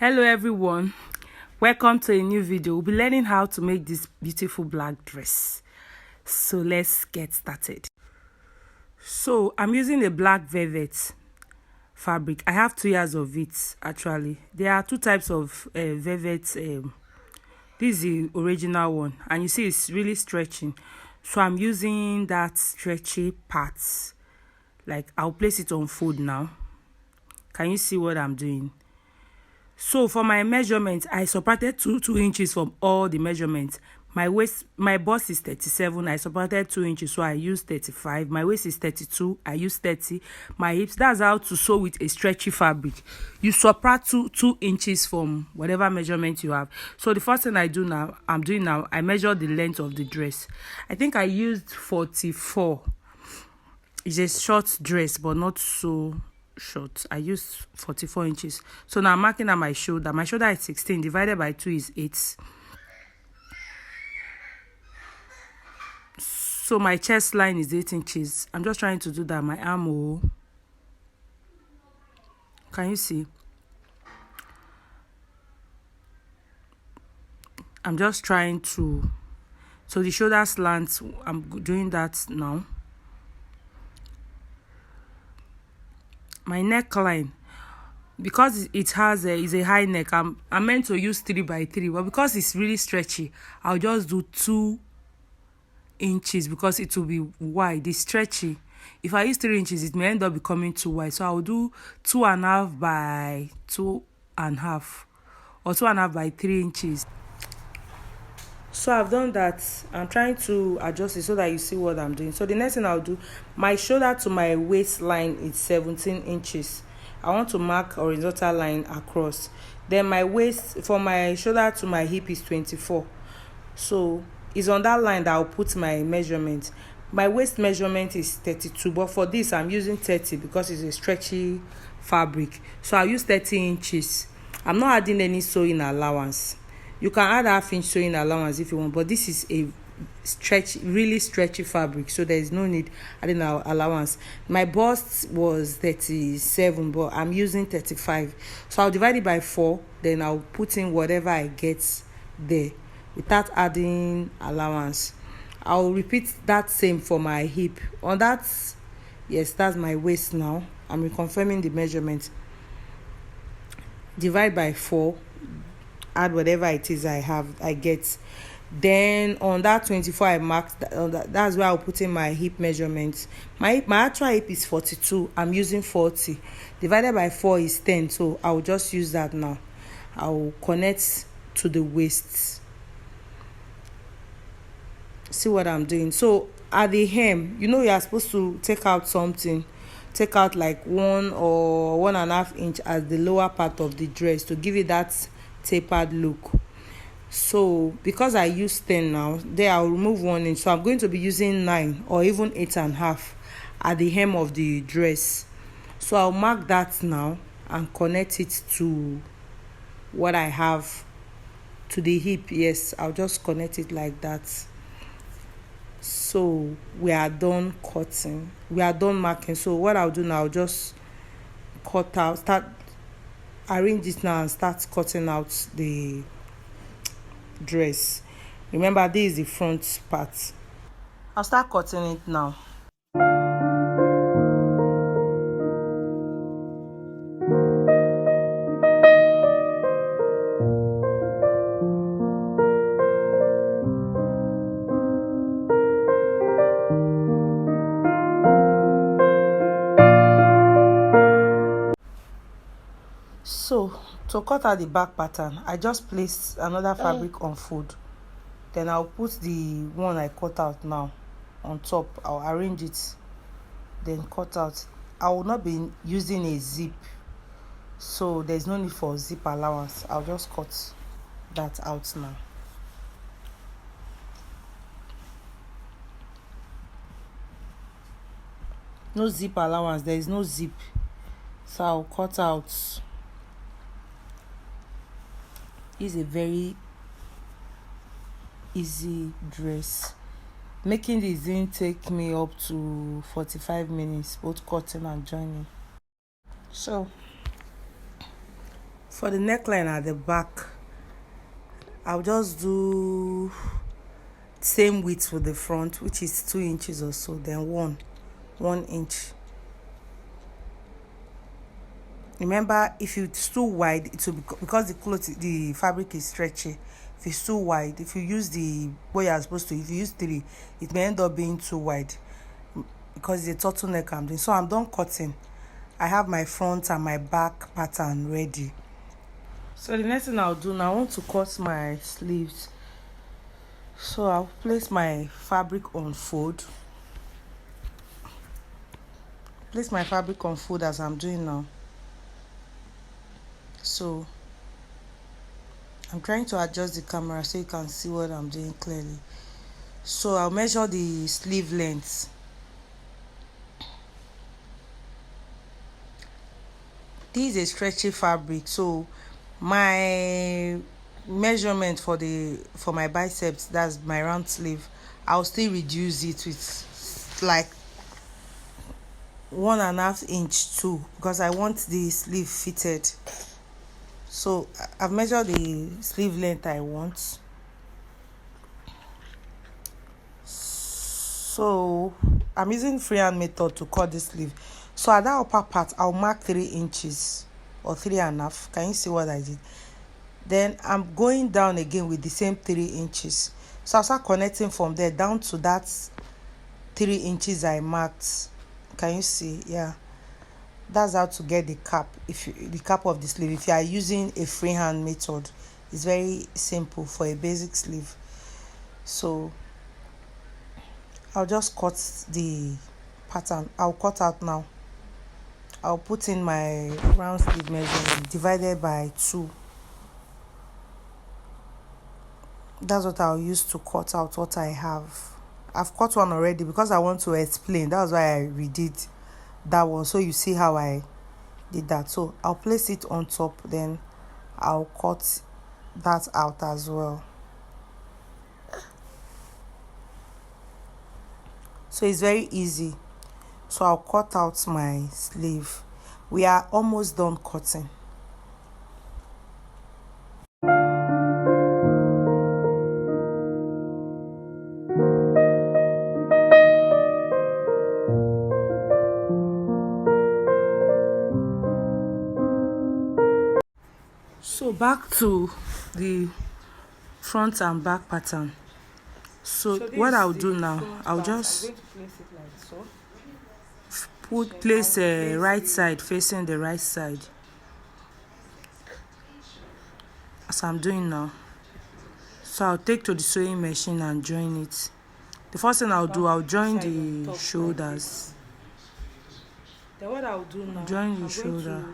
Hello everyone, welcome to a new video. We'll be learning how to make this beautiful black dress. So let's get started. So I'm using a black velvet fabric. I have 2 years of it actually. There are 2 types of velvet. This is the original one, and you see it's really stretching. So I'm using that stretchy part. Like I'll place it on fold now. Can you see what I'm doing? So for my measurement, I subtracted 2 inches from all the measurements. My waist, my bust is 37. I subtracted 2 inches, so I used 35. My waist is 32. I used 30. My hips. That's how to sew with a stretchy fabric. You subtract 2 inches from whatever measurement you have. So the first thing I'm doing now, I measure the length of the dress. I think I used 44. It's a short dress, but not so short. I used 44 inches. So now I'm marking at my shoulder. My shoulder is 16 divided by 2 is 8. So my chest line is 8 inches. I'm just trying to do that. My arm, can you see? I'm just trying to, so the shoulder slant, I'm doing that now. My neckline, because it has is a high neck, I'm meant to use 3 by 3, but because it's really stretchy, I'll just do 2 inches because it will be wide. It's stretchy. If I use 3 inches, it may end up becoming too wide. So I'll do 2.5 by 2.5 or 2.5 by 3 inches. So I've done that. I'm trying to adjust it so that you see what I'm doing. So the next thing I'll do, my shoulder to my waistline is 17 inches. I want to mark a horizontal line across. Then my waist, from my shoulder to my hip is 24. So it's on that line that I'll put my measurement. My waist measurement is 32, but for this I'm using 30 because it's a stretchy fabric. So I'll use 30 inches. I'm not adding any sewing allowance. You can add 1/2 inch sewing allowance if you want, but this is a really stretchy fabric, so there is no need adding an allowance. My bust was 37, but I'm using 35. So I'll divide it by 4, then I'll put in whatever I get there without adding allowance. I'll repeat that same for my hip. On that, yes, that's my waist now. I'm reconfirming the measurement. Divide by 4. Add whatever it is I get. Then on that 24 I marked, that's where I'll put in my hip measurement. My actual hip is 42. I'm using 40. Divided by 4 is 10. So I'll just use that now. I'll connect to the waist. See what I'm doing? So at the hem, you are supposed to take out something. Take out like 1 or 1.5 inch as the lower part of the dress to give it that tapered look. So because I use 10 now, there I'll remove 1 inch. So I'm going to be using 9 or even 8.5 at the hem of the dress. So I'll mark that now and connect it to what I have, to the hip. Yes, I'll just connect it like that. So we are done cutting. We are done marking. So what I'll do now, I'll just cut out, arrange it now and start cutting out the dress. Remember, this is the front part. I'll start cutting it now. So to cut out the back pattern, I just placed another fabric on fold. Then I'll put the one I cut out now on top. I'll arrange it, then cut out. I will not be using a zip, so there's no need for zip allowance. I'll just cut that out now. No zip allowance, there is no zip, so I'll cut out. Is a very easy dress. Making this didn't take me up to 45 minutes, both cutting and joining. So For the neckline at the back, I'll just do same width with the front, which is 2 inches or so, then 1 inch. Remember, if it's too wide, it will be, because the fabric is stretchy. If it's too wide, if you use the what you're supposed to, if you use 3, it may end up being too wide because it's a turtleneck I'm doing. So I'm done cutting. I have my front and my back pattern ready. So the next thing I'll do now, I want to cut my sleeves. So I'll place my fabric on fold. Place my fabric on fold as I'm doing now. So I'm trying to adjust the camera so you can see what I'm doing clearly. So I'll measure the sleeve length. This is a stretchy fabric, so my measurement for my biceps, that's my round sleeve, I'll still reduce it with like 1.5 inch too, because I want the sleeve fitted. So I've measured the sleeve length I want. So I'm using freehand method to cut the sleeve. So at that upper part, I'll mark 3 inches or 3.5. Can you see what I did? Then I'm going down again with the same 3 inches. So I'll start connecting from there down to that 3 inches I marked. Can you see? Yeah. That's how to get the cap. The cap of the sleeve, if you are using a freehand method, it's very simple for a basic sleeve. So I'll just cut the pattern. I'll cut out now. I'll put in my round sleeve measurement divided by 2. That's what I'll use to cut out what I have. I've cut one already because I want to explain. That's why I redid that one, so you see how I did that. So I'll place it on top, then I'll cut that out as well. So it's very easy. So I'll cut out my sleeve. We are almost done cutting. So back to the front and back pattern. So what I'll do now, I'll just place a right side facing the right side, as I'm doing now. So I'll take to the sewing machine and join it. The first thing I'll do, I'll join the shoulders. Then what I'll do now, join the shoulder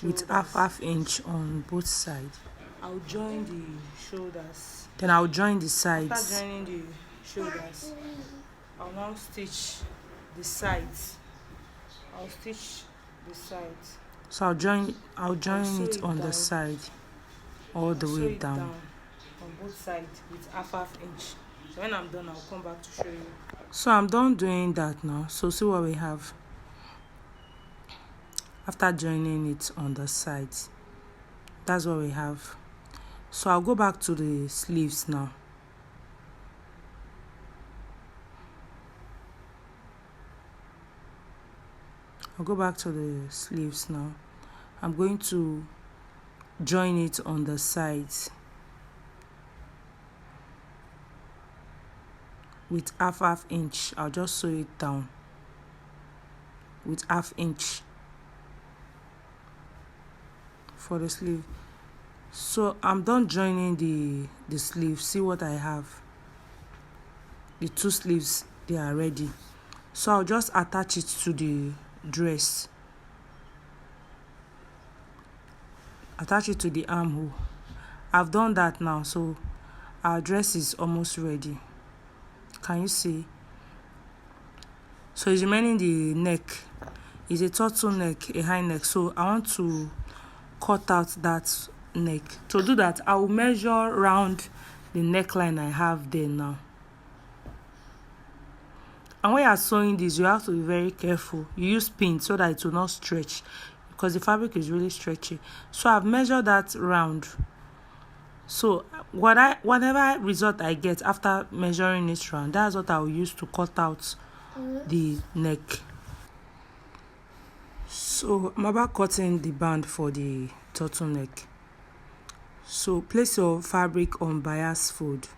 with half inch on both sides. I'll join the shoulders. Then I'll join the sides. After joining the shoulders, I'll now stitch the sides. I'll stitch the sides. So I'll join it on the side, all the way down on both sides with half inch. So when I'm done, I'll come back to show you. So I'm done doing that now. So see what we have after joining it on the sides. That's what we have. So I'll go back to the sleeves now. I'll go back to the sleeves now. I'm going to join it on the sides with half inch. I'll just sew it down with half inch for the sleeve. So I'm done joining the sleeve. See what I have. The 2 sleeves, they are ready. So I'll just attach it to the dress. Attach it to the armhole. I've done that now, so our dress is almost ready. Can you see? So it's remaining the neck. It's a turtleneck, a high neck. So I want to cut out that neck. To do that, I will measure around the neckline I have there now. And when you are sewing this, you have to be very careful. You use pins so that it will not stretch. because the fabric is really stretchy. So I've measured that round. So whatever result I get after measuring it round, that's what I'll use to cut out the neck. So I'm about cutting the band for the turtleneck. So place your fabric on bias fold.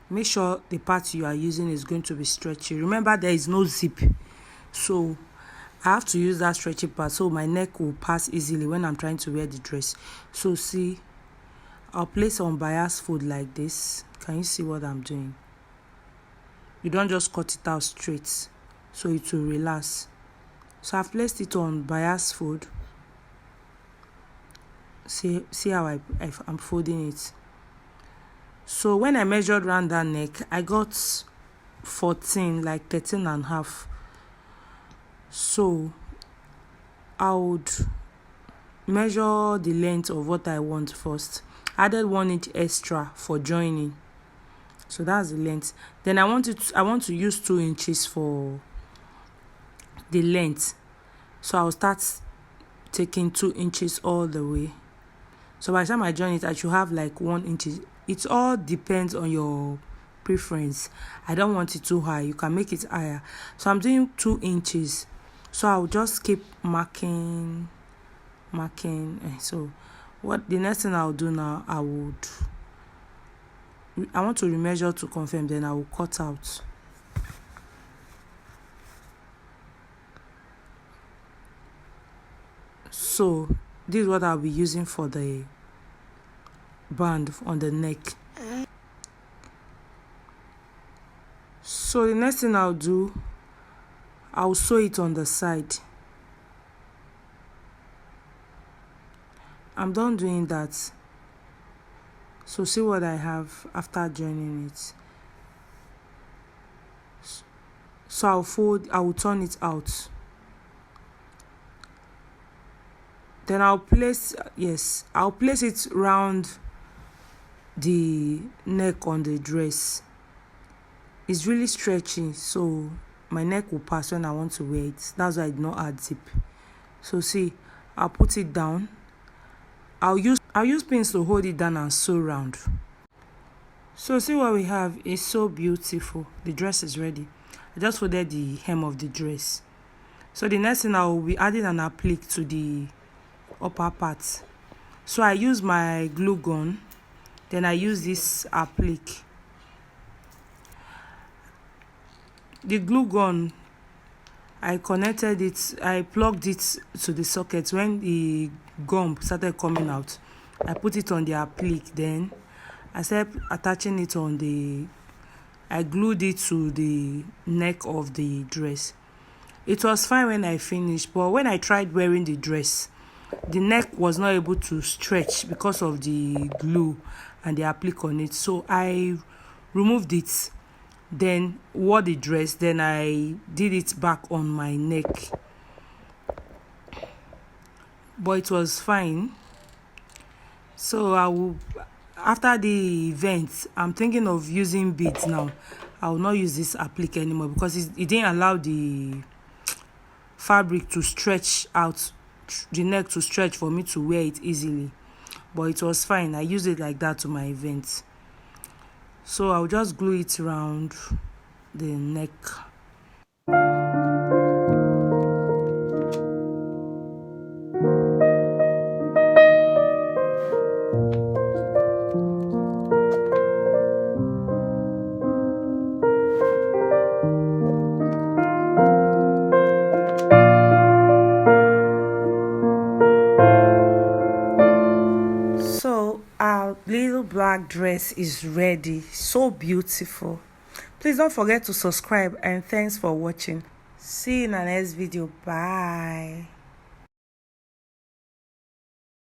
Make sure the part you are using is going to be stretchy. Remember, there is no zip, so I have to use that stretchy part so my neck will pass easily when I'm trying to wear the dress. So see, I'll place on bias fold like this. Can you see what I'm doing? You don't just cut it out straight, so it will relax. So I've placed it on bias fold. See how I'm folding it. So when I measured around that neck, I got 14, like 13 and a half. So I would measure the length of what I want first. I added 1 inch extra for joining. So that's the length. Then I want to use 2 inches for the length. So I'll start taking 2 inches all the way. So by the time I join it, I should have like 1 inch. It all depends on your preference. I don't want it too high. You can make it higher. So I'm doing 2 inches. So I'll just keep marking. So what the next thing I'll do now, I want to remeasure to confirm, then I will cut out. So this is what I'll be using for the band on the neck. So the next thing I'll do, I'll sew it on the side. I'm done doing that. So see what I have after joining it. So I will turn it out. Then I'll place it round the neck on the dress. It's really stretchy, so my neck will pass when I want to wear it. That's why I did not add zip. So see, I'll put it down. I'll use pins to hold it down and sew round. So see what we have is so beautiful. The dress is ready. I just folded the hem of the dress. So the next thing I will be adding an applique to the upper part. So I use my glue gun. Then I use this applique. The glue gun, I connected it, I plugged it to the socket. When the gum started coming out, I put it on the applique. Then I started attaching it I glued it to the neck of the dress. It was fine when I finished, but when I tried wearing the dress, the neck was not able to stretch because of the glue and the applique on it. So I removed it, then wore the dress, then I did it back on my neck. But it was fine. So after the event, I'm thinking of using beads now. I will not use this applique anymore because it didn't allow the fabric to stretch out, the neck to stretch for me to wear it easily. But it was fine. I used it like that to my event. So I'll just glue it around the neck. So our little black dress is ready. So beautiful. Please don't forget to subscribe and thanks for watching. See you in the next video. Bye.